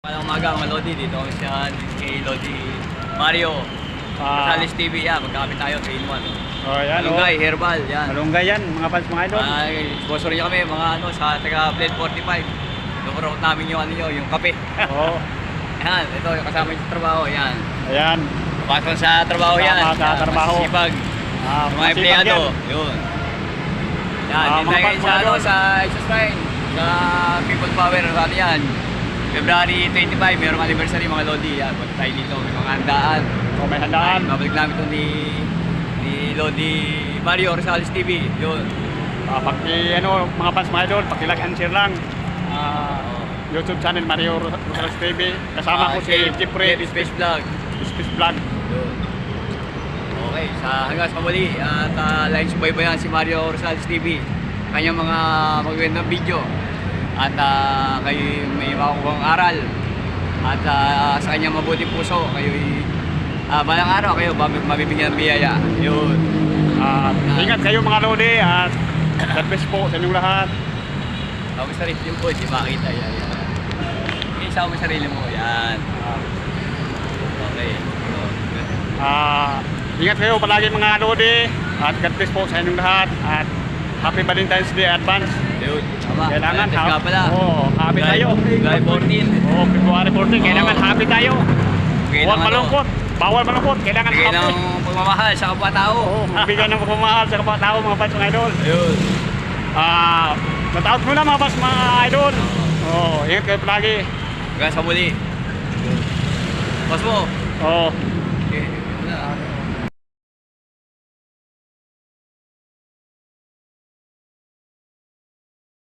Palang umaga mga Lodi, dito kami siya kay Lodi Mario. Rosales TV, yan, magkakapit tayo, 3-in-1. Oh, yan, Malunggay, herbal, yan. Malunggay yan, mga fans mga idol. Sponsor niya kami, mga ano, sa taga Blade 45. Promote namin yung ano nyo, yung kape. Oo. Yan, ito, yung kasama yung trabaho, yan. Ayan. Pasok sa trabaho yan. Kasama sa trabaho. Sipag. Ah, Mga empleyado, yun. Yan, mga din tayo fans sa, mga ano, idol. sa Exercise, sa People Power, ano yan. February 25, mayroong anniversary mga Lodi. Yan, punta tayo dito, may mga handaan. Oh, may handaan. Ay, babalik namin ito ni Lodi Mario Rosales TV. Yun. Pag ano, mga fans mga idol, pag-like and share lang. YouTube channel Mario Rosales TV. Kasama ko si Jeffrey Space Vlog. Space Vlog. Yun. Okay, hanggang sa muli at like subaybayan si Mario Rosales TV. Kanyang mga magagandang video. At kayo may makukuhang aral. At sa kanyang mabuting puso, kayo balang araw kayo mabibigyan ng biyaya. Yun. Ingat kayo mga Lodi at God bless po sa inyong lahat. Tapos sarili mo po, di makita. Yan. Isa mo sarili mo. Yan. Okay. Ingat kayo palagi mga Lodi at God bless po sa inyong lahat at Happy Valentine's Day advance. Yun. Tama. Kailangan happy pala. Happy tayo. July 14. February 14. Kailangan happy tayo. Huwag Ano? malungkot. Bawal malungkot. Kailangan Bigay happy. ng pagmamahal sa kapwa-tao. Magbigay ng pagmamahal sa kapwa-tao mga fans mga idol. Ayun. Nataot mo na mga fans mga idol. Ingat kayo palagi. Hanggang sa muli. Boss mo.